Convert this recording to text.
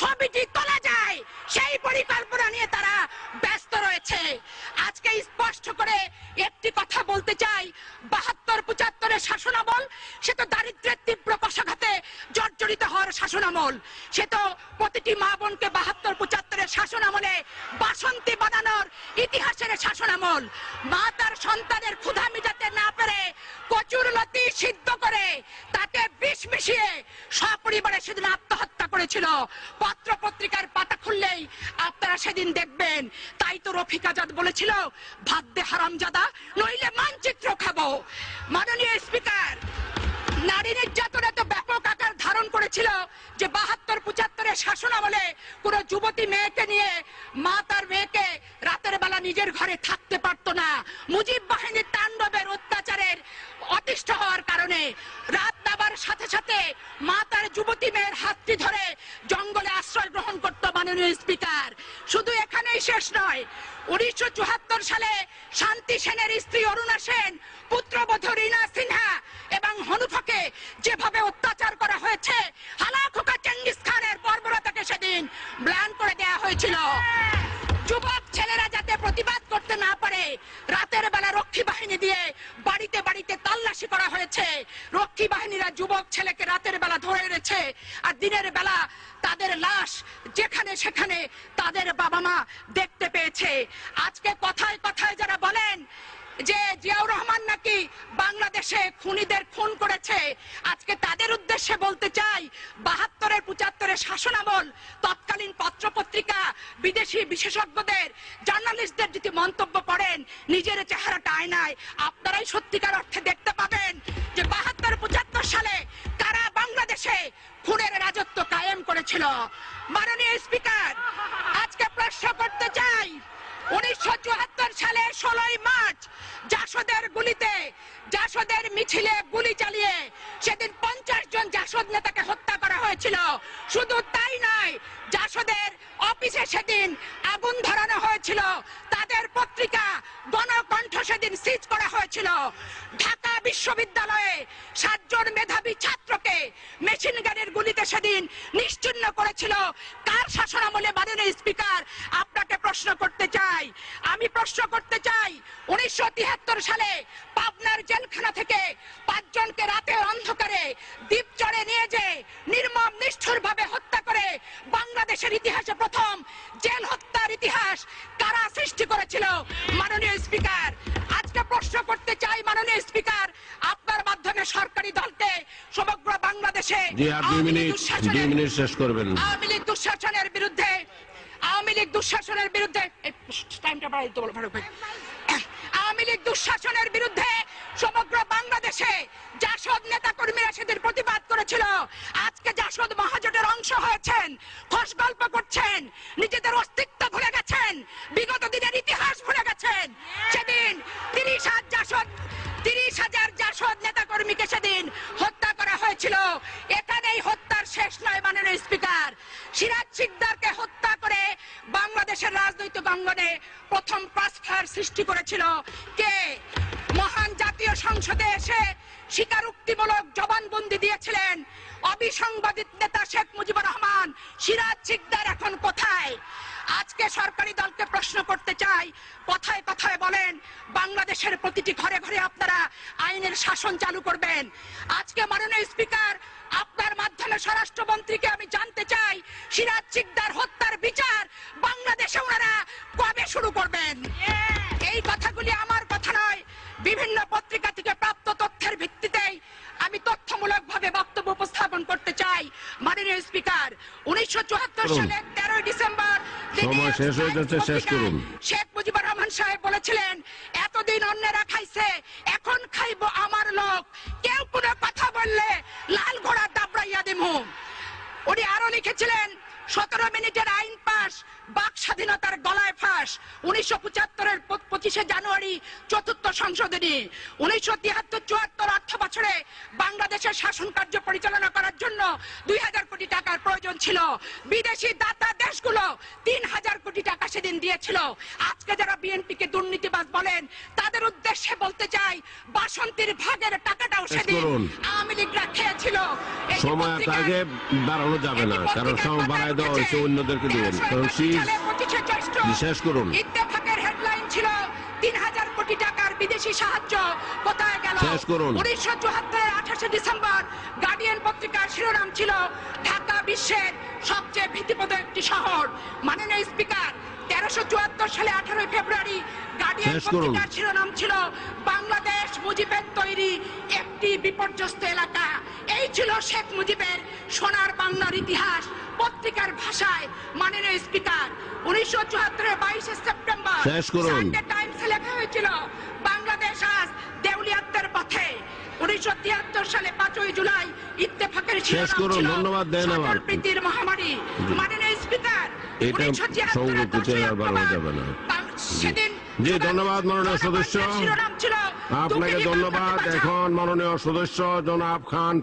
ছবিটি তোলা যায় সেই পরিকল্পনা নিয়ে তারা ব্যস্ত রয়েছে। আজকে স্পষ্ট করে একটি কথা বলতে চাই, ৭২-৭৫-এর শাসনামল সে তো দারিদ্র্যের তীব্র কষাঘাতে জর্জরিত হওয়ার শাসনামল, সে তো প্রতিটি মা বোনকে ৭২-৭৫-এর শাসনামলে বাসন্তী বানানোর ইতিহাসের শাসনামল। মা তার সন্তানের ক্ষুধা মিটাতে না পেরে কচুর লতি সিদ্ধ করে তাতে বিষ মিশিয়ে সপরিবারে সেদিন আত্মহত্যা করেছিল। পত্র পত্রিকার পাতা খুললেই আপনারা সেদিন দেখবেন। তাই তো রফিক আজাদ বলেছিল, ভাত দে হারামজাদা নইলে মানচিত্র খাবো। মাননীয় স্পিকার, নারী নির্যাতন এত ব্যাপক আকার ধারণ করেছিল যে ৭২-৭৫-এর শাসনামলে কোন যুবতী মেয়েকে নিয়ে মা তার মেয়েকে রাতের বেলা নিজের ঘরে থাকতে পারত না। মুজিব বাহিনীর তাণ্ডবের অত্যাচারের অতিষ্ঠ হওয়ার কারণে রাত নামার সাথে সাথে মা তার যুবতী মেয়ের হাতটি ধরে জঙ্গলে আশ্রয় গ্রহণ করত। মাননীয় স্পিকার, শুধু এখানেই শেষ নয়, ১৯৭৪ সালে শান্তি সেনের স্ত্রী অরুণা সেন, পুত্রবধূ রীনা সিনহা এবং হনুফাকে যেভাবে অত্যাচার করা হয়েছে, হালাখোকা চেঙ্গিস খানের বর্বরতাকে সেদিন ম্লান করে দেওয়া হয়েছিল। যুবক ছেলেরা যাতে প্রতিবাদ করতে না পারে, রাতের বেলা রক্ষী বাহিনী দিয়ে বাড়িতে বাড়িতে তল্লাশি করা হয়েছে। রক্ষী বাহিনীরা যুবক ছেলেকে রাতের বেলা ধরে এনেছে, আর দিনের বেলা তাদের লাশ যেখানে সেখানে তাদের বাবা মা দেখতে পেয়েছে। আজকে কথায় কথায় যারা বলেন যে জিয়াউর রহমান নাকি বাংলাদেশে খুনিদের খুন করেছে, আজকে তাদের উদ্দেশ্যে বলতে চাই, ৭২-৭৫-এর শাসনামল তৎকালীন পত্র পত্রিকা, বিদেশি বিশেষজ্ঞদের, জার্নালিস্টদের যদি মন্তব্য পড়েন, নিজের চেহারাটা আয়নায় আপনারাই সত্যিকার অর্থে দেখতে পাবেন যে ৭২-৭৫ সালে কারা বাংলাদেশে খুনের রাজত্ব কায়েম করেছিল। মাননীয় স্পিকার, আজকে প্রশ্ন করতে চাই, ১৯৭৪ সালে ১৬ই মার্চ জাসদের গুলিতে, জাসদের মিছিলে গুলি চালিয়ে সেদিন ৫০ জন জাসদ নেতাকে হত্যা করা হয়েছিল। শুধু তাই নয়, জাসদের অফিসে সেদিন আগুন ধরানো হয়েছিল, তাদের পত্রিকা গণকণ্ঠ সেদিন সিজ করা হয়েছিল। ঢাকা বিশ্ববিদ্যালয়ে ৭ জন মেধাবী ছাত্রকে মেশিন গানের গুলিতে সেদিন নিশ্চিহ্ন করেছিল। কার শাসনামলে? মাননীয় স্পিকার, আপনাকে প্রশ্ন করতে চাই, আমি প্রশ্ন করতে চাই, ১৯৭৩ সালে পাবনার জেলখানা থেকে ৫ জনকে রাতের অন্ধকারে দ্বীপচরে নিয়ে যে নির্মম নিষ্ঠুর ভাবে হত্যা করে বাংলাদেশের ইতিহাসে প্রথম জেল হত্যার ইতিহাস কারা সৃষ্টি করেছিল? মাননীয় স্পিকার, আজকে প্রশ্ন করতে চাই, মাননীয় স্পিকার, আপনার মাধ্যমে সরকারি দলকে সমগ্র বাংলাদেশে আওয়ামী লীগ দুঃশাসনের বিরুদ্ধে, আওয়ামী লীগ দুঃশাসনের বিরুদ্ধে, আওয়ামী লীগ দুঃশাসনের বিরুদ্ধে সমগ্র বাংলাদেশে জাসদ নেতা কর্মীরা সেদিন প্রতিবাদ করেছিল। আজকে জাসদ মহাজোটের অংশ হয়েছেন, খোশ গল্প করছেন, নিজেদের অস্তিত্ব ভুলে গেছেন, বিগত দিনের ইতিহাস ভুলে গেছেন। সেদিন ৩০,০০০ জাসদ নেতা কর্মীকে সেদিন হত্যা করা হয়েছিল। এখানেই হত্যার শেষ নয়। মাননীয় স্পিকার, সিরাজ শিকদারকে হত্যা করে বাংলাদেশের রাজনৈতিক অঙ্গনে প্রথম ক্রসফায়ার সৃষ্টি করেছিল কে? মহান জাতীয় সংসদে এসে স্বীকারোক্তিমূলক জবানবন্দি দিয়েছিলেন অবিসংবাদিত নেতা শেখ মুজিবুর রহমান। সিরাজ শিকদার এখন কোথায়? আজকে সরকারি দলকে প্রশ্ন করতে চাই, কথায় কথায় বলেন বাংলাদেশের প্রতিটি ঘরে ঘরে আপনারা আইনের শাসন চালু করবেন। আজকে মাননীয় স্পিকার, আপনার মাধ্যমে স্বরাষ্ট্রমন্ত্রীকে আমি জানতে চাই, সিরাজ শিকদার হত্যার বিচার বাংলাদেশে ওনারা কবে শুরু করবেন? এই কথাগুলি আমার কথা নয়, বিভিন্ন পত্রিকা থেকে প্রাপ্ত তথ্যের ভিত্তিতেই আমি তথ্যমূলক ভাবে বক্তব্য উপস্থাপন করতে চাই। মাননীয় স্পিকার, ১৯৭৪ সালের ১৩ ডিসেম্বর শেখ মুজিবুর রহমান সাহেব বলেছিলেন, এতদিন অন্যেরা খাইছে, এখন খাইবো আমার লোক, কেউ কোনো কথা বললে লাল ঘোড়া দাবড়াইয়া দিমু। উনি আরো লিখেছিলেন, ১৭ মিনিটের আইন পাস, বাক স্বাধীনতার গলায় ফাঁস। ১৯৭৫ 25শে জানুয়ারি চতুর্থ সংশোধনী। 1973-74 অর্থ বছরে বাংলাদেশের শাসন কার্য পরিচালনা করার জন্য 2000 কোটি টাকার প্রয়োজন ছিল। বিদেশি দাতা দেশগুলো 3000 কোটি টাকা সেদিন দিয়েছিল। আজকে যারা বিএনপিকে দুর্নীতিবাজ বলেন তাদের উদ্দেশ্যে বলতে চাই, বাসন্তীর ভাগের টাকাটাও সেদিন আওয়ামী লীগরা খেয়েছিল। সময়ের আগে বাড়ানো যাবে না, কারণ সময় বাড়ায় দেওয়া হয়েছে অন্যদেরকে দিবেন। কারণ শেষ করুন। ইত্তেফাকের হেডলাইন ছিল 3000 কোটি টাকার বিদেশি সাহায্য কোথায় গেল? 1974 28শে ডিসেম্বর গার্ডিয়ান পত্রিকার শিরোনাম ছিল ঢাকা বিশ্বের সবচেয়ে ভীতিপ্রদ একটি শহর। মাননীয় স্পিকার, 1374 সালে 18 ফেব্রুয়ারি গার্ডিয়ান পত্রিকার শিরোনাম ছিল বাংলাদেশ মুজিবের তৈরি একটি বিপর্যস্ত এলাকা। এই ছিল শেখ মুজিবের সোনার বাংলার ইতিহাস পত্রিকার ভাষায়। মাননীয় স্পিকার, 1974 22শে সেপ্টেম্বর সানডে টাইমসে লেখা হয়েছিল বাংলাদেশ আজ দেউলিয়াত্বের পথে। 1973 সালে 5ই জুলাই ইত্তেফাকের শিরোনাম ছিল প্রীতির মহামারী। মাননীয় স্পিকার, সেদিন জি ধন্যবাদ মাননীয় সদস্য, আপনাকে ধন্যবাদ। এখন মাননীয় সদস্য জনাব খান